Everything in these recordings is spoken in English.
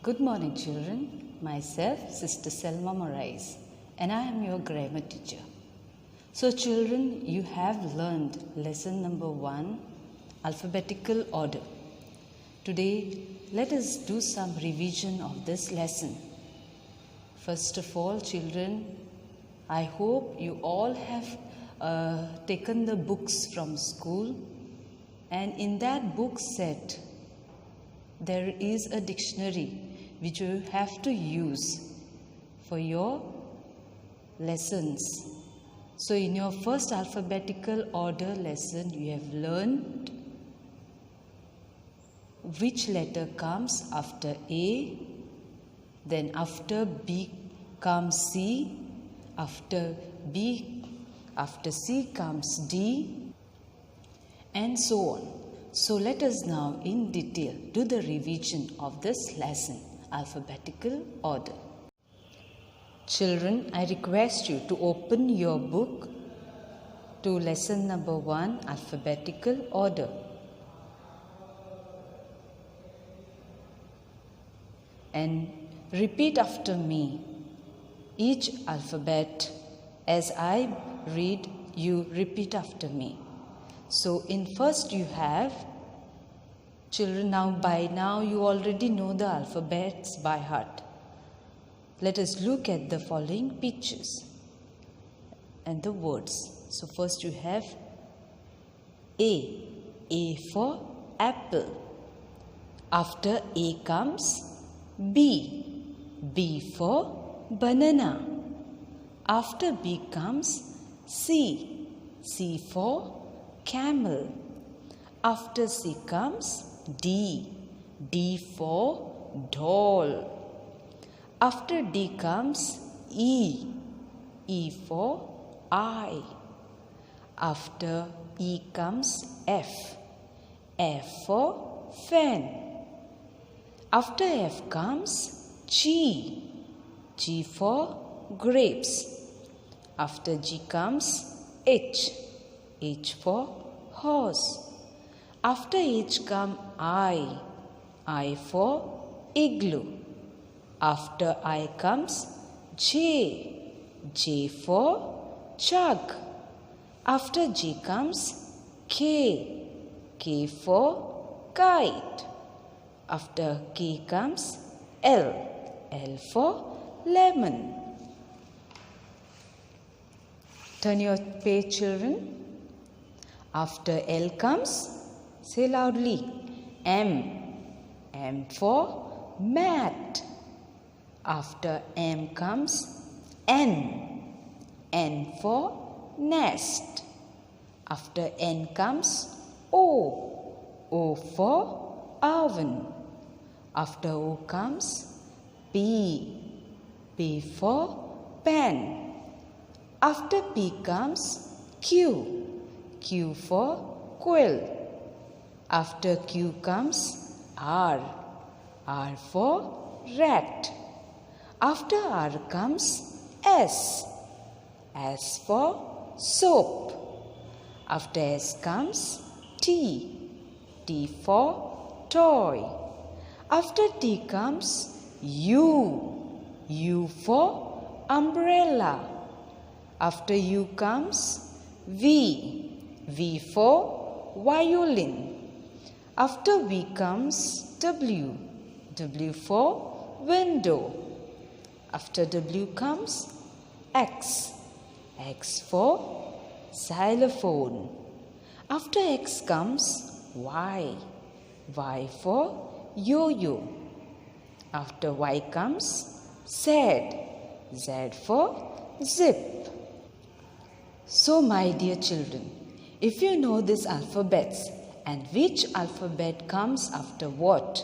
Good morning, children. Myself, Sr.Selma, and I am your grammar teacher. So, children, you have learned lesson number 1, alphabetical order. Today, let us do some revision of this lesson. First of all, children, I hope you all have taken the books from school, and in that book set, there is a dictionary which you have to use for your lessons. So in your first alphabetical order lesson, you have learned which letter comes after A, then after B comes C, after C comes D, and so on. So let us now in detail do the revision of this lesson, alphabetical order. Children, I request you to open your book to lesson number 1, alphabetical order. And repeat after me. Each alphabet, as I read, you repeat after me. So in first you have, children, by now you already know the alphabets by heart. Let us look at the following pictures and the words. So first you have A for apple. After A comes B for banana. After B comes C for camel. After C comes D for doll. After D comes E for eye. After E comes F for fan. After F comes G for grapes. After G comes H for horse. After H come I for igloo. After I comes J for jug. After J comes K for kite. After K comes L for lemon. Turn your page, children. After L comes, say loudly, M for mat. After M comes N for nest. After N comes O for oven. After O comes P for pen. After P comes Q for quill. After Q comes R for rat. After R comes S for soap. After S comes T for toy. After T comes U for umbrella. After U comes V for violin. After V comes W for window. After W comes X for xylophone. After X comes Y for yo-yo. After Y comes Z for zip. So, my dear children, if you know these alphabets and which alphabet comes after what,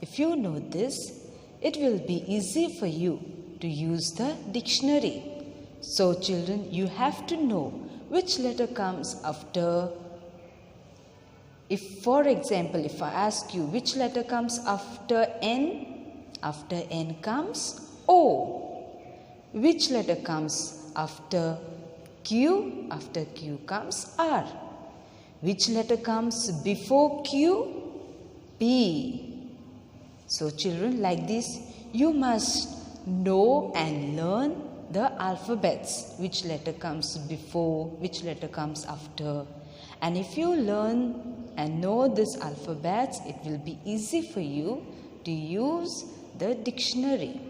if you know this, it will be easy for you to use the dictionary. So, children, you have to know which letter comes after. If, for example, if I ask you which letter comes after N comes O. Which letter comes after Q? After Q comes R. Which letter comes before Q? P. So children, like this, you must know and learn the alphabets, which letter comes before, which letter comes after. And if you learn and know this alphabets, it will be easy for you to use the dictionary.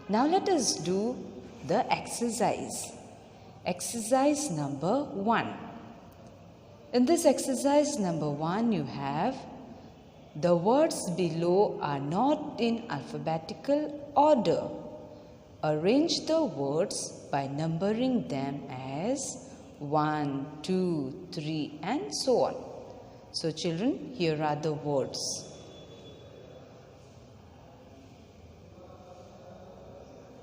Now let us do the exercise. Exercise number 1. In this exercise number 1, you have the words below are not in alphabetical order. Arrange the words by numbering them as 1, 2, 3 and so on. So children, here are the words.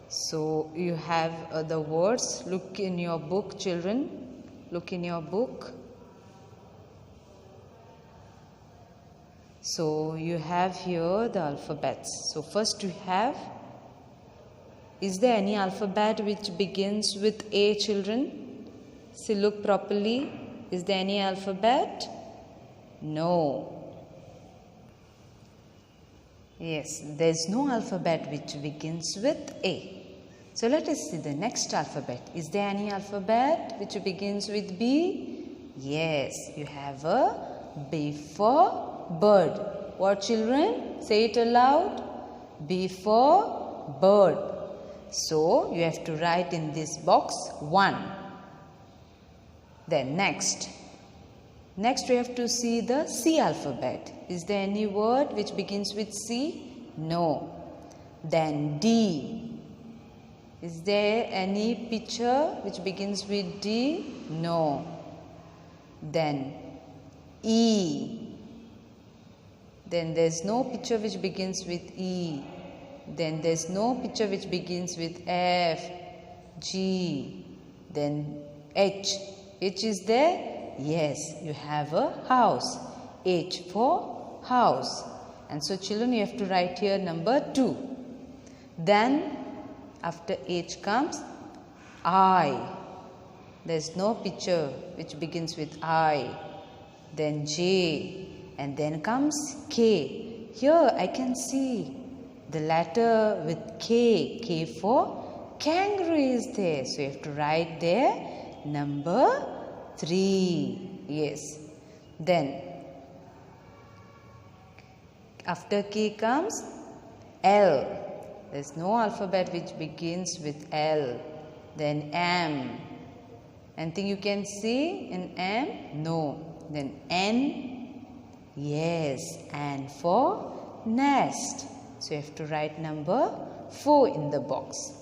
So you have the words. Look in your book, children. Look in your book. So you have here the alphabets. So first you have, is there any alphabet which begins with A, children? See, look properly. Is there any alphabet? No. Yes, there is no alphabet which begins with A. So let us see the next alphabet. Is there any alphabet which begins with B? Yes, you have a B for bird. What, children? Say it aloud. B for bird. So you have to write in this box 1. Then next we have to see the C alphabet. Is there any word which begins with C? No. Then D. Is there any picture which begins with D? No. Then E. Then there is no picture which begins with E. Then there is no picture which begins with F, G. Then H. H is there? Yes, you have a house. H for house. And so children, you have to write here number 2. Then after H comes I. There is no picture which begins with I. Then J. And then comes K. Here I can see the letter with K. K for kangaroo is there. So you have to write there number 3. Yes. Then after K comes L. There is no alphabet which begins with L. Then M. Anything you can see in M? No. Then N. Yes, and for nest. So you have to write number 4 in the box.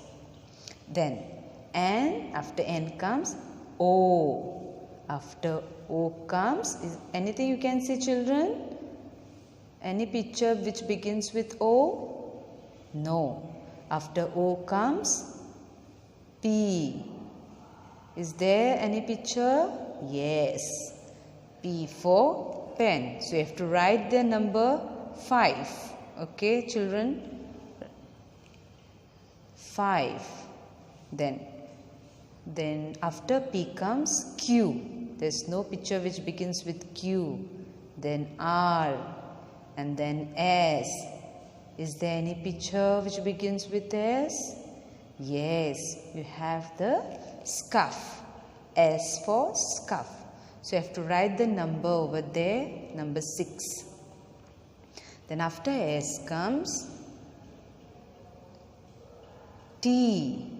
Then N, after N comes O. After O comes, is anything you can see, children? Any picture which begins with O? No. After O comes P. Is there any picture? Yes. P for pen. So you have to write the number 5. Okay, children? 5. Then after P comes Q. There's no picture which begins with Q. Then R. And then S. Is there any picture which begins with S? Yes, you have the scarf. S for scarf. So you have to write the number over there, number 6. Then after S comes T.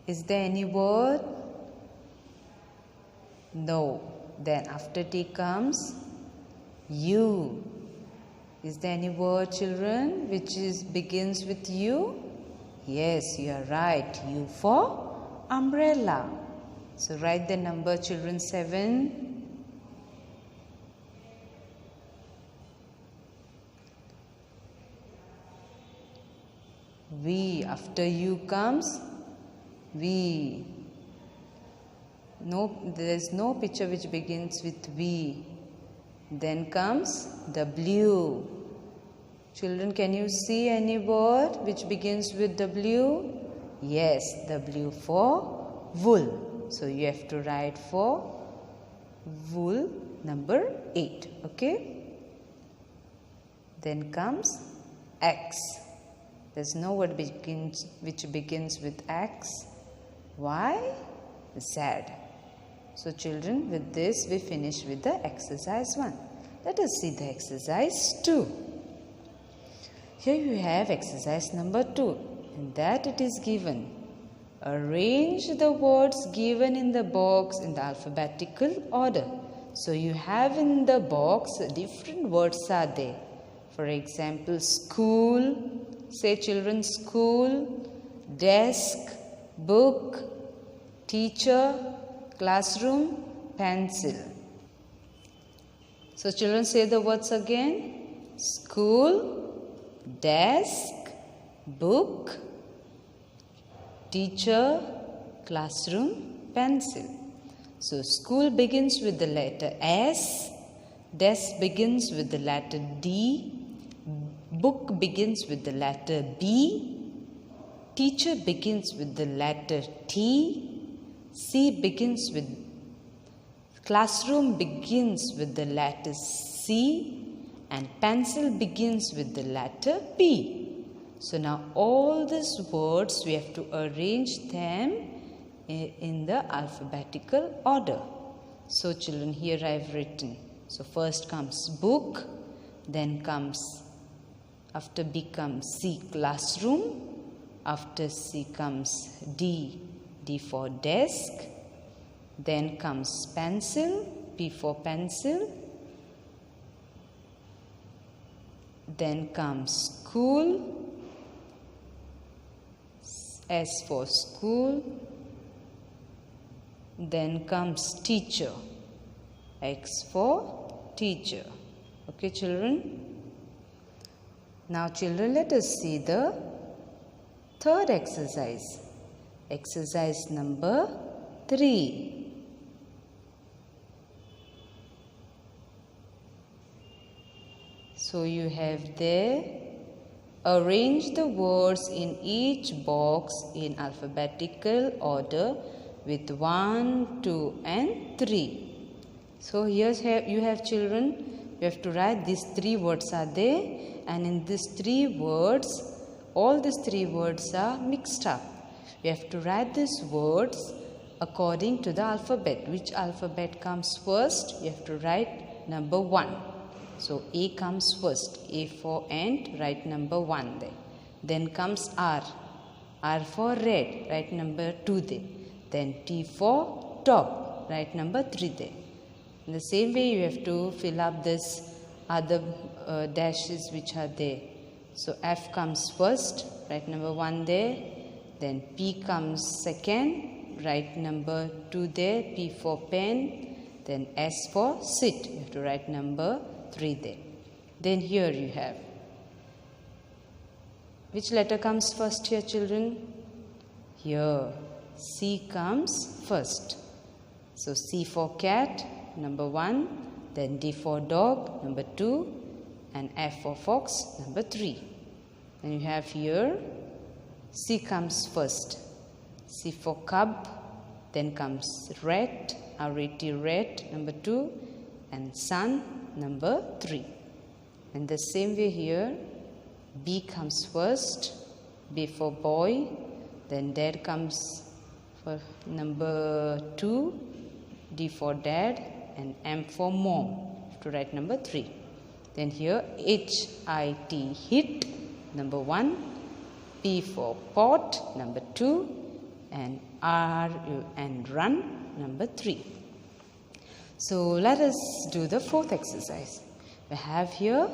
Is there any word? No. Then after T comes U. Is there any word, children, which begins with U? Yes, you are right. U for umbrella. So write the number, children, 7. V. After U comes V. No, there is no picture which begins with V. Then comes W. Children, can you see any word which begins with W? Yes, W for wool. So you have to write for wool number 8. Okay. Then comes X. There's no word which begins with X. Y, Z. So children, with this we finish with the exercise 1. Let us see the exercise 2. Here you have exercise number 2. In that it is given, arrange the words given in the box in the alphabetical order. So you have in the box different words are there. For example, school, say children, school, desk, book, teacher, classroom, pencil. So children, say the words again. School, desk, book, teacher, classroom, pencil. So school begins with the letter S, desk begins with the letter D, book begins with the letter B, teacher begins with the letter T, C begins with, classroom begins with the letter C, and pencil begins with the letter P. So now all these words we have to arrange them in the alphabetical order. So children, here I have written. So first comes book, then comes, after B comes C, classroom, after C comes D, D for desk, then comes pencil, P for pencil, then comes school, S for school, then comes teacher, X for teacher. Okay children? Now children, let us see the third exercise. Exercise number 3. So you have there, arrange the words in each box in alphabetical order with 1, 2 and 3. So here you have children, you have to write these 3 words are there, and in these 3 words, all these 3 words are mixed up. You have to write these words according to the alphabet. Which alphabet comes first? You have to write number 1. So A comes first. A for ant, write number 1 there. Then comes R. R for red, write number 2 there. Then T for top, write number 3 there. In the same way you have to fill up this other dashes which are there. So F comes first, write number 1 there. Then P comes second, write number 2 there. P for pen. Then S for sit, you have to write number 3 there. Then here you have, which letter comes first here children? Here C comes first. So C for cat, number 1, then D for dog, number 2, and F for fox, number 3. Then you have here C comes first. C for cub, then comes rat, R-A-T, rat, number 2, and sun, number 3. And the same way here, B comes first, B for boy, then dad comes for number 2, D for dad, and M for mom, to write number 3. Then here H-I-T, hit, number 1, P for pot, number 2, and R-U-N, run, number 3. So let us do the 4th exercise. We have here,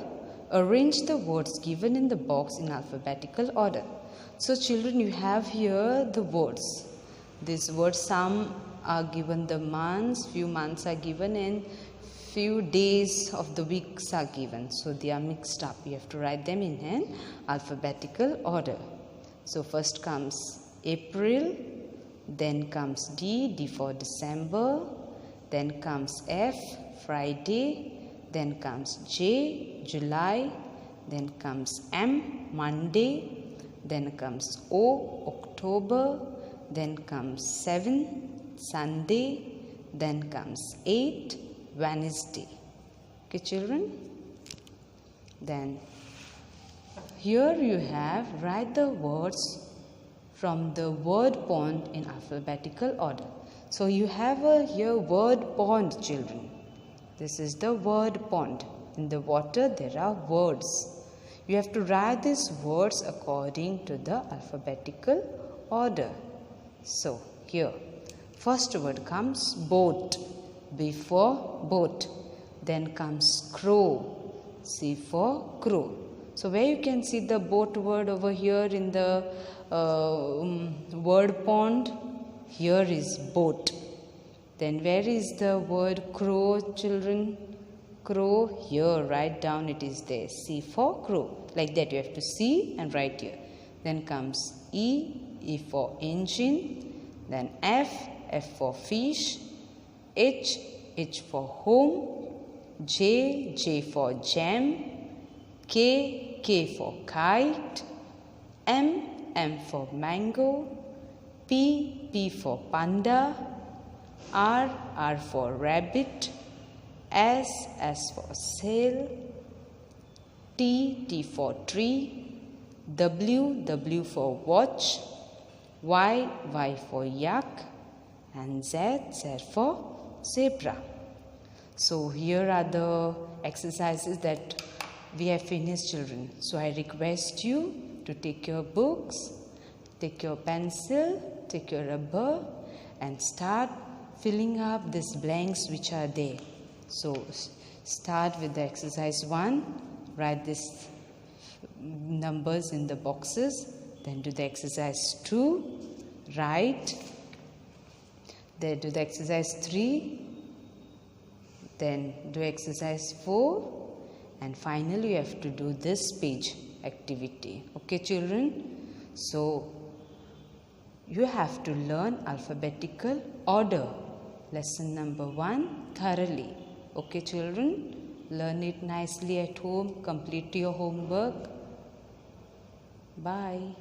arrange the words given in the box in alphabetical order. So children, you have here the words. These words, some are given the months, few months are given, and few days of the weeks are given. So they are mixed up. You have to write them in an alphabetical order. So first comes April, then comes D, D for December, then comes F, Friday, then comes J, July, then comes M, Monday, then comes O, October, then comes 7, Sunday, then comes 8, Wednesday. Okay children? Then here you have write the words from the word pond in alphabetical order. So you have here word pond, children. This is the word pond. In the water there are words. You have to write these words according to the alphabetical order. So here first word comes boat. B for boat. Then comes crow. C for crow. So where you can see the boat word over here in the word pond, here is boat. Then where is the word crow, children? Crow, here write down, it is there. C for crow. Like that you have to see and write here. Then comes E. E for engine. Then F. F for fish. H. H for home. J. J for jam. K. K for kite. M. M for mango. P. P for panda. R. R for rabbit. S. S for sail. T. T for tree. W. W for watch. Y. Y for yak. And Z. Z for zebra. So here are the exercises that we have finished, children. So I request you to take your books, take your pencil, take your rubber and start filling up these blanks which are there. So start with the exercise 1, write these numbers in the boxes, then do the exercise 2, write, then do the exercise 3, then do exercise 4, and finally you have to do this page activity. Okay, children? So you have to learn alphabetical order. Lesson number 1 thoroughly. Okay, children? Learn it nicely at home. Complete your homework. Bye.